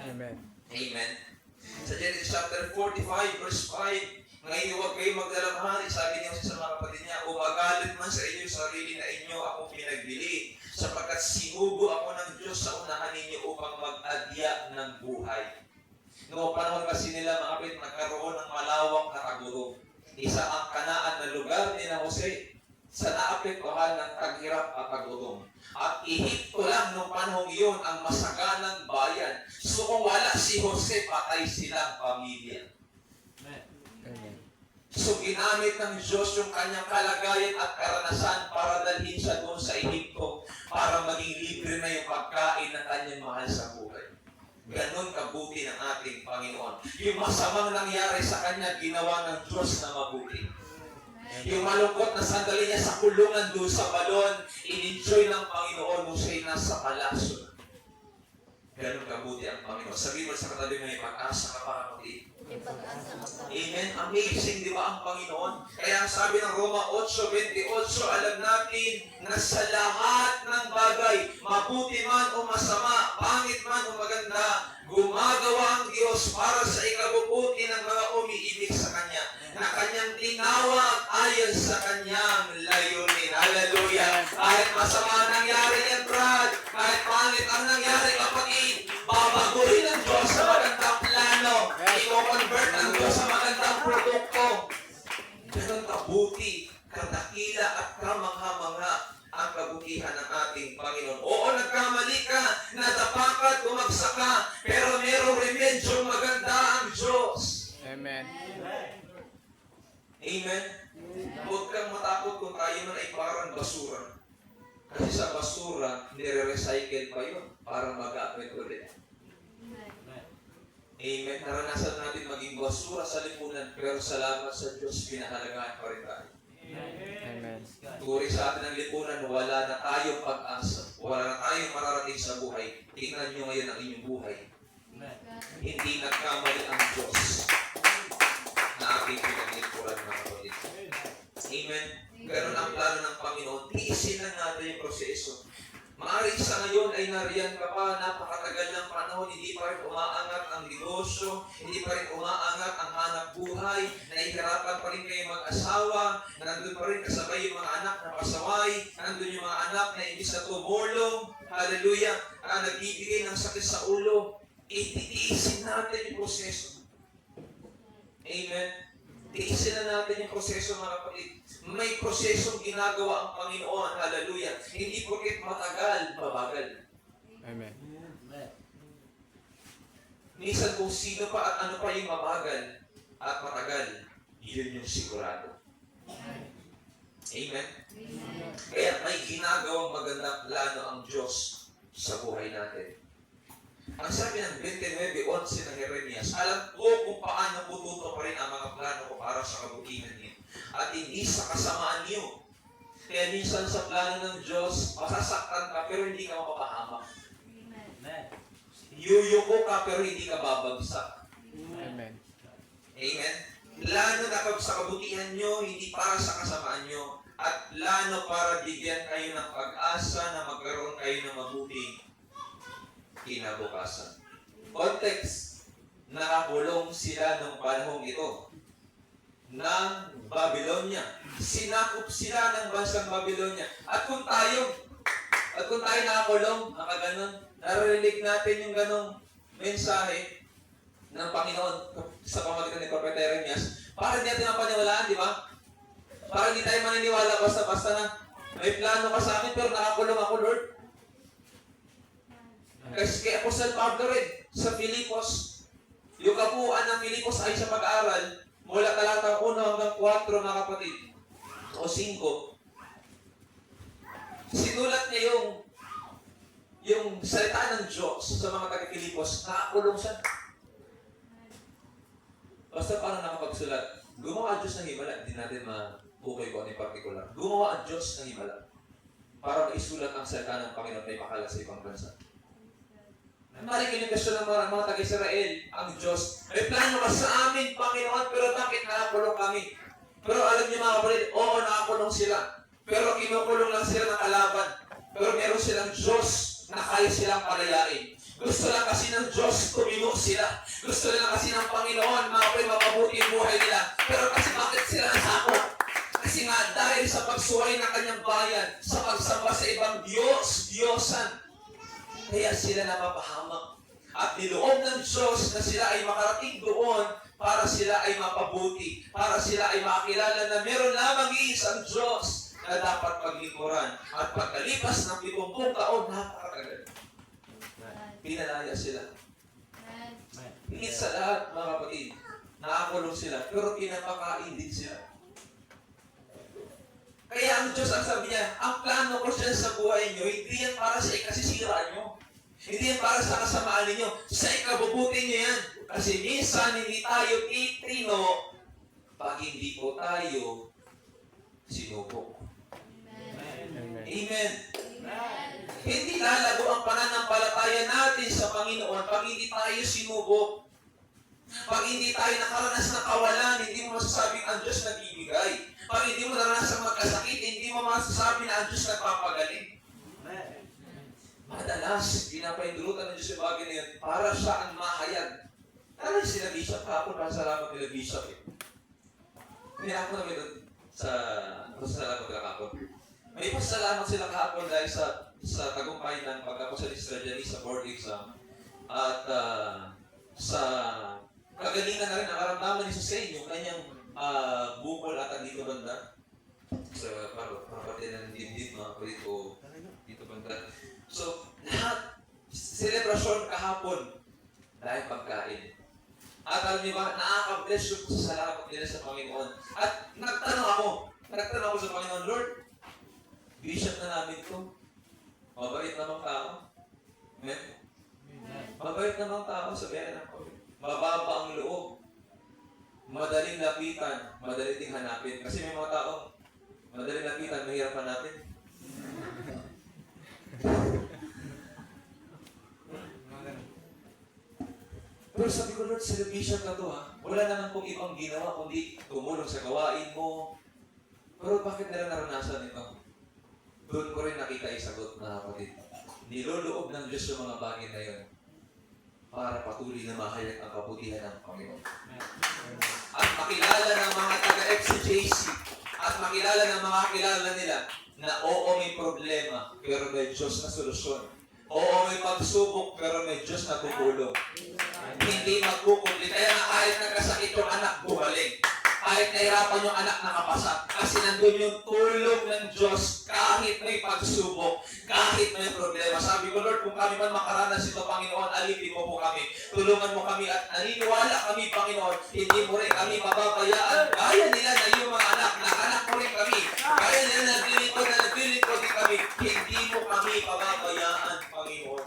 Amen. Amen. Sa Genesis chapter 45, verse 5, ngayon huwag kayo magdalamhari, sabi niya sa mga kapatid niya, umagalit man sa inyo sarili na inyo akong pinagbili, sapagkat sinubo ako ng Diyos sa unahan ninyo upang mag-adya ng buhay. Noong panahon kasi nila mga kapatid, nagkaroon ng malawak na kagurong. Isa ang Kanaan na lugar ni na Jose sa naapektuhan ng taghirap at kagurong. At Ehipto lang noong panahon iyon ang masaganang bayan. So kung wala si Jose, patay silang pamilya. Amen. So ginamit ng Diyos yung kanyang kalagayan at karanasan para dalhin siya doon sa Ehipto para maging libre na yung pagkain ng kanyang mahal sa buhay. Ganon kabuti ng ating Panginoon. Yung masamang nangyari sa kanya, ginawa ng Diyos na mabuti. Yung malungkot na sandali niya sa kulungan doon sa balon, in-enjoy ng Panginoon nung siya'y nasa palasyo. Ganon kabuti ang Panginoon. Sabihin mo sa katabi mo, may pag-asa ka pa, kapatid. Amen. Amazing, di ba ang Panginoon? Kaya ang sabi ng Roma 8:28, alam natin na sa lahat ng bagay, mabuti man o masama, pangit man o maganda, gumagawa ang Diyos para sa ikabubuti ng mga umiibig sa Kanya, na Kanyang tinawag ayon sa Kanyang layunin. Hallelujah! Kahit masama ang nangyari yan, Brad, kahit pangit ang nangyari, kapatid, babaguhin ng Diyos sa magandang plano. I-convert ang Diyos sa magandang produkto. Ganun kabuti, kadakila at kamangha-mangha ang kabutihan ng ating Panginoon. Oo, nagkamali ka, nadapa ka, tumagsak ka, pero merong remedyo maganda ang Diyos. Amen. Amen? Huwag kang matakot kung tayo man ay parang basura. Kasi sa basura, nire-recycle pa yun para mag-apit ulit. Amen. Naranasan natin maging basura sa lipunan, pero salamat sa Diyos, pinahalagaan pa rin tayo. Amen. Turi sa atin ng lipunan, wala na tayong pag-asa. Wala na tayong mararating sa buhay. Tingnan nyo ngayon ang inyong buhay. Hindi nagkamali ang Diyos na ating pinaglingkuran mga kapatid. Amen. Ganun ang plano ng Panginoon. Tiisin lang natin yung proseso. Maaaring sa ngayon ay nariyan ka pa, napakatagal ng panahon, hindi pa rin umaangat ang negosyo, hindi pa rin umaangat ang hanap buhay, nahihirapan pa rin kayo mag-asawa, nandun pa rin kasabay yung mga anak na pasaway, nandun yung mga anak na imbis na tumulong, hallelujah, nagbibigay ng sakit sa ulo, ititiisin natin yung proseso. Amen. Tiisin na natin yung proseso, mga kapatid. May prosesong ginagawa ang Panginoon. Hallelujah. Hindi porket matagal, mabagal. Amen. Minsan kung sino pa at ano pa yung mabagal at matagal, yun yung sigurado. Amen. Kaya may ginagawang magandang plano ang Diyos sa buhay natin. Ang sabi ng 29:11 ng Jeremias, alam ko kung paano pututo pa rin ang mga plano ko para sa kabutihan niyo at hindi sa kasamaan niyo. Kaya minsan sa plano ng Diyos, masasaktan ka pero hindi ka mapapahamak. Yuyuko ka pero hindi ka babagsak. Amen. Amen? Plano na sa kabutihan nyo, hindi para sa kasamaan nyo. At plano para bigyan kayo ng pag-asa na magkaroon kayo ng mabuting kinabukasan. Context, nakakulong sila ng panahong ito ng Babylonia. Sinakop sila ng bansang Babylonia. At kung tayo nakakulong, nakaganon, narinig natin yung ganong mensahe ng Panginoon sa pamagitan ni Propeta Jeremias, para hindi natin mapaniwalaan, di ba? Para hindi tayo maniniwala basta-basta na may plano ka sa amin pero nakakulong ako, Lord. Kasi kay Apostle Pablo rin, sa Filipos, yung kabuuan ng Filipos ay sa pag-aaral, mula talatang 1 hanggang 4, mga kapatid, o 5, sinulat niya yung salita ng Diyos sa mga taga-Filipos, nakakulong siya. Basta paano nakapagsulat? Gumawa ang Diyos ng himala, hindi natin mabuhay ko ano yung particular. Gumawa ang Diyos ng himala para maisulat ang salita ng Panginoon ay makala sa ibang bansa. Marikin yung question ng mga taga-Israel, ang Diyos, may plano ka sa amin, Panginoon, pero bakit nakakulong kami? Pero alam niyo mga kapatid, oo, nakakulong sila. Pero kinukulong lang sila ng kalaban. Pero meron silang Diyos na kaya silang palayain. Gusto lang kasi ng Diyos tumino sila. Gusto lang kasi ng Panginoon mapabuti ang buhay nila. Pero kasi bakit sila nasakop? Kasi nga dahil sa pagsuway ng kanyang bayan, sa pagsamba sa ibang Diyos, Diyosan, kaya sila napapahamak. At niloob ng Diyos na sila ay makarating doon para sila ay mapabuti, para sila ay makilala na meron lamang iisang Diyos na dapat paglingkuran. At pagkalipas ng 70 taon, napakatagal. Pinalaya sila. Higit sa lahat, mga kapatid, nakakulong sila, pero pinapakain din sila. Kaya ang Diyos, ang sabi niya, ang plano ko siya sa buhay niyo, hindi yan para sa ikasisira niyo. Hindi yan para sa kasamaan ninyo. Sa ikabubuti niyo yan. Kasi minsan, hindi tayo titino pag hindi po tayo sinubok. Amen. Amen. Hindi lalago ang pananampalataya natin sa Panginoon pag hindi tayo sinubok. Pag hindi tayo nakaranas ng kawalan, hindi mo masasabing ang Diyos nagbibigay. Pag hindi mo naranasan magkasakit, hindi mo masasabi na ang Diyos nagpapagaling. Madalas, pinapaindulutan ng Diyos yung bagay na yun para siya ang mahayag. Ano yung sila Bishop? Hapon, pasalamat nila Bishop eh. May ako namin doon sa pasalamat nila kahapon. May pasalamat sila kahapon dahil sa tagumpay ng pagkapos sa Listradiani sa board exam. At sa kagalingan na rin ang karamdaman ni Susen, yung kanyang bukol at ang dito banda. Sa parapatid ng dibdib, mga kulit ko dito banda. So, lahat, selebrasyon kahapon dahil pagkain. At alam niyo ba, nakaka-bless yung sa salamat nila sa Panginoon. At nagtanong ako sa Panginoon, Lord, Bishop na namin to. Mabait namang tao. Amen? Mabait namang tao sa biyahe ng Panginoon. Mababa ang loob. Madaling lapitan, madaling ding hanapin. Kasi may mga taong madaling lapitan, mahirap hanapin. Pero sabi ko, Lord, celebration na to ha. Wala naman pong ibang ginawa kundi tumulong sa gawain mo. Pero bakit nila naranasan ito? Doon ko rin nakita yung sagot na kapatid. Niloloob ng Diyos yung mga bagay na yun para patuloy na mahayag ang kabutihan ng Panginoon. At makilala ng mga taga-FCJC at makilala ng mga kilala nila na oo, may problema, pero may Diyos na solusyon. Oo, may pagsubok, pero may Diyos na tutulong. hindi magkukumpli. Kaya nga kahit nagkasakit yung anak, buhaling. Kahit nahirapan yung anak, nakapasa. Kasi nandun yung tulong ng Diyos kahit may pagsubok, kahit may problema. Sabi ko, Lord, kung kami man makaranas ito, Panginoon, alipin mo po kami. Tulungan mo kami at naniniwala kami, Panginoon, hindi mo rin kami pababayaan. Kaya nila na yung mga anak, na anak mo rin kami. Kaya nila na naglilingkod din kami. Hindi mo kami pababayaan, Panginoon.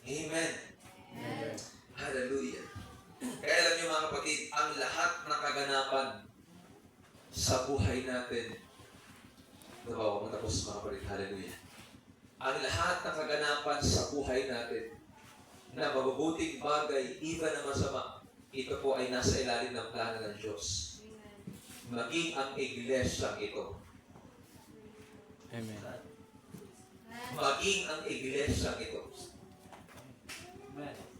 Amen. Hallelujah. Kaya alam niyo mga kapatid, ang lahat ng kaganapan sa buhay natin, nabawa ko tapos mga kapatid, hallelujah. Ang lahat ng kaganapan sa buhay natin na mabubuting bagay, iba na masama, ito po ay nasa ilalim ng plano ng Diyos. Maging ang iglesia ito. Amen. Maging ang iglesia ito.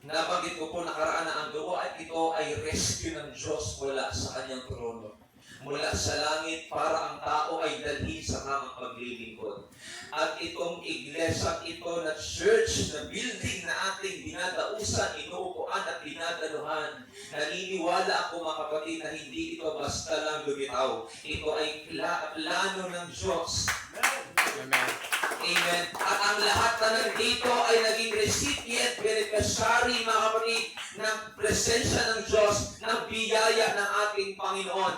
Nabanggit ko po nakaraan na ang gawain ito ay rescue ng Diyos mula sa kanyang trono. Mula sa langit para ang tao ay dalhin sa tamang paglilingkod. At itong iglesia ito na church, na building na ating binadausan, inuupuan at binadaluhan. Naniniwala ako mga kapatid na hindi ito basta lang lumitaw. Ito ay plano ng Diyos. Amen. Amen. At ang lahat na nandito ay naging recipient, beneficiary, mga kapatid, ng presensya ng Diyos, ng biyaya ng ating Panginoon.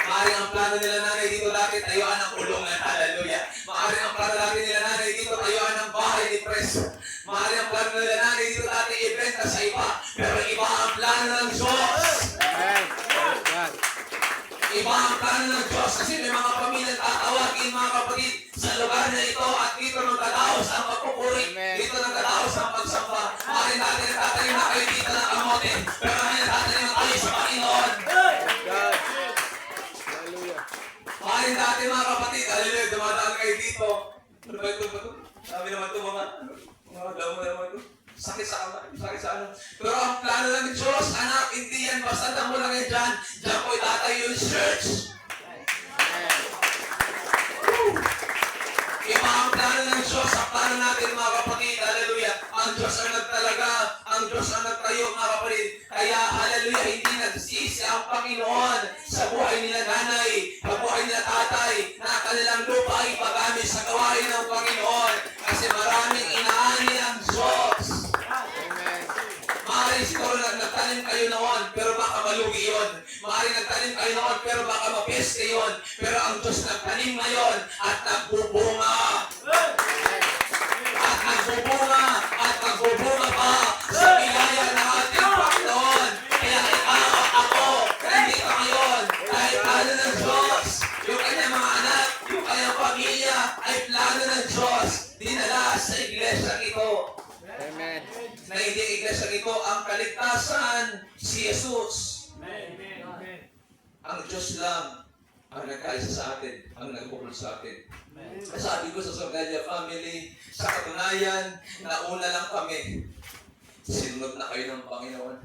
Maaari ang plano nila nanay dito dati, tayuan ng kulungan. Hallelujah. Maaari ang plano dati nila nanay dito, tayuan ng bahay ni preso. Maaari ang plano nila nanay dito dati, ibenta sa iba. Pero iba ang plano ng Diyos. Amen. Praise God. Iba ang plano ng Diyos kasi may mga pamilyang tatawagin, mga kapatid, sa lugar na ito at dito nang tataos ang pagpupuri, Amen. dito nang tataos ang pagsamba. Maaari natin natatanim na kayo dito ng kamote, pero ngayon natatanim na tayo sa Panginoon. Praise God. Hallelujah. Maaari natin mga kapatid, hallelujah, dumadaan kayo dito. Ano ba ito? Sabi naman ito mga damo naman ito. Sakit sa ano. Pero ang plano ng Diyos, anak, hindi yan basta damo lang yan dyan. Diyan po itatayo yung church. Amen. Iba ang plano ng Diyos, ang plano natin mga kapatid, hallelujah. Ang Diyos ang nagtalaga, ang Diyos ang nagtayo mga kapatid. Kaya hallelujah, hindi nagsisi ang Panginoon sa buhay nila nanay, sa buhay nila tatay, na kanilang lupa ay pag-amin sa gawain ng Panginoon. Kasi maraming inaani ang Diyos. Amen. Maaaring siguro nagtanim kayo noon, pero baka malugi yun. Maaaring nagtanim kayo noon, pero baka mapeste yun. Pero ang Diyos nagtanim ngayon at nagbubunga. At nagbubunga at nagbubunga pa sa biyaya ng ating Panginoon. Kaya ikaw at ako, nandito ngayon, dahil plano ng Diyos. Yung kanyang mga anak, yung kanyang pamilya, ay plano ng Diyos. Dinala sa iglesia ito. Amen. Na hindi iglesia ito ang kaligtasan si Jesus. Ang Diyos lang ang nagkaisa sa atin, ang nagbukol sa atin. Sabi ko sa Sorgalia family, sa katunayan, nauna lang kami. Sinunod na kayo ng Panginoon.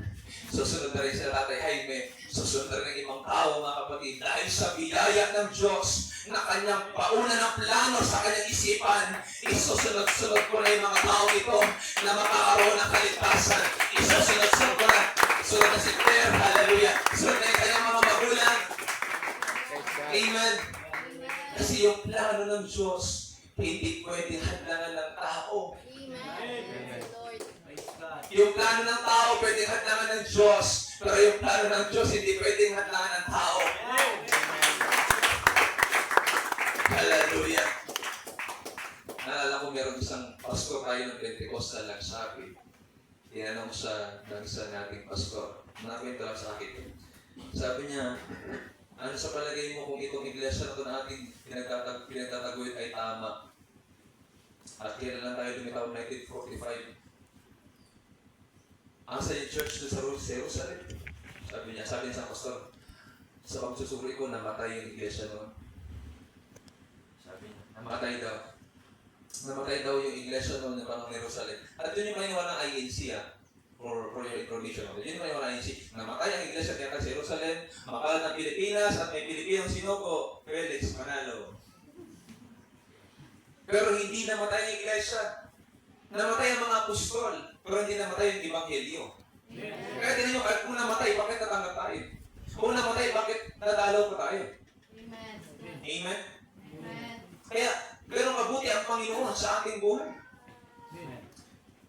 Susunod na rin sa Tatay Jaime. Susunod na rin ng ibang tao, mga kapatid. Dahil sa biyaya ng Diyos, na kanyang pauna ng plano sa kanyang isipan, isusunod-sunod ko na yung mga tao ito na makakaroon ng kaligtasan. Isusunod-sunod ko na. Sunod na si Claire, hallelujah. Sunod na yung kanyang mga magulang. Praise God. Amen. Kasi yung plano ng Diyos, hindi pwedeng hadlangan ng tao. Amen. Yung plano ng tao, pwedeng hadlangan ng Diyos. Pero yung plano ng Diyos, hindi pwedeng hadlangan ng tao. Hallelujah. Naalala ko meron isang pastor tayo ng Pentecostal nagsabi. Tinanong sa dansa nating pastor. Nakwento lang sa akin. Sabi niya, ano sa palagay mo kung itong iglesia na ito na ating pinagtataguyod ay tama? At kailan lang tayo lumitaw 1945. Asa yung church doon sa Jerusalem? Sabi niya sa pastor, sa pagsusuri ko, namatay yung iglesia noon. Sabi niya, namatay daw. Namatay daw yung iglesia noon ng Panginoon Jerusalem. At yun yung maniwala ng INC, for your information. Yun yung maniwala ng INC. Namatay ang iglesia kaya sa Jerusalem, makalat ng Pilipinas, at may Pilipinong sinuko, Felix Manalo. Pero hindi namatay ang iglesia. Namatay ang mga apostol, pero hindi namatay yung ebanghelyo. Kaya tingnan nyo, kahit kung namatay, bakit natanggap tayo? Kung namatay, bakit nadalaw pa tayo? Amen. Amen? Amen. Kaya, ganun mabuti ang Panginoon sa ating buhay.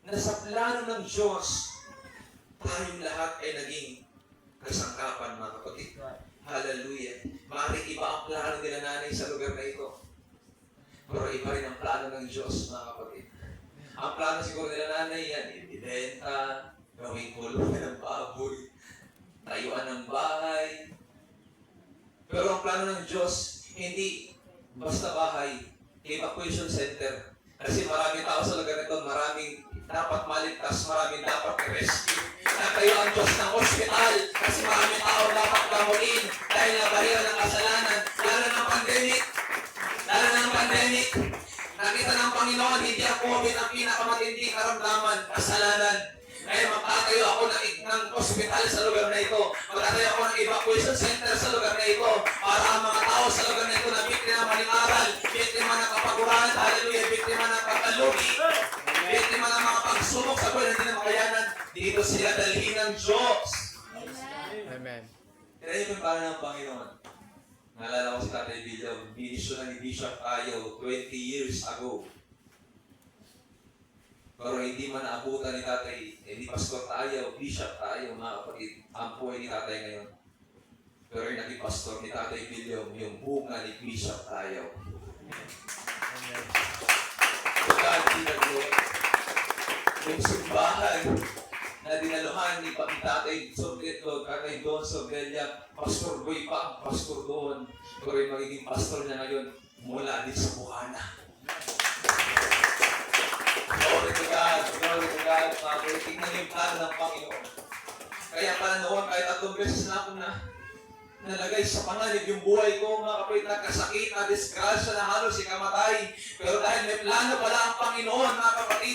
Na sa plano ng Diyos, tayong lahat ay naging kasangkapan, mga kapatid. Hallelujah. Maaaring iba ang plano nila nanay sa lugar na ito. Pero iba rin ang plano ng Diyos, mga kapatid. Ang plano siguro nila nanay yan, ibenta, gawing kulungan ng baboy, tayuan ng bahay. Pero ang plano ng Diyos, hindi basta bahay, evacuation center. Kasi maraming tao sa lugar nito, maraming dapat maligtas, maraming dapat i-rescue. Natayo ang Diyos ng ospital kasi maraming tao dapat gamuin dahil nabahira ng kasalanan. Lalo ng pandemic. Lalo ng pandemic. Nakita ng Panginoon, hindi ang COVID ang pinakamatinding karamdaman, kasalanan. Kaya magtatayo ako ng ospital sa lugar na ito. Magtatayo ako ng evacuation center sa lugar na ito para ang mga tao sa lugar na ito na biktima ng maling aral, biktima ng kapaguran, hallelujah, biktima ng pagkalugi, biktima ng mga pagsubok sa buhay na hindi na makayanan, dito sila dalhin ng Diyos. Amen. Amen. Kaya yun yung plano ng Panginoon. Naalala ko si Tatay Bill, binisyon ni Bishop Ayo 20 years ago. Pero hindi man naabutan ni Tatay, ni Pastor Tayo, Bishop Tayo, mga kapatid, ang buhay ni Tatay ngayon. Pero yung naging pastor ni Tatay Bill, yung bunga ni Bishop Tayo. Amen. God be the glory. Yung simbahan na dinaluhan ni Tatay Sorbeto, Tatay Don Sorbelia, Pastor Boy pa ang pastor doon. Pero yung magiging pastor niya ngayon, mula din sa Buhana. Glory to God, glory to God. Mga kapatid, tingnan niyo yung plano ng Panginoon. Kaya pala noon, kahit 3 beses na ako nalagay sa panganib yung buhay ko, mga kapatid, nagkasakit, na disgrasya, na halos ikamatay. Pero dahil may plano pala ang Panginoon, mga kapatid,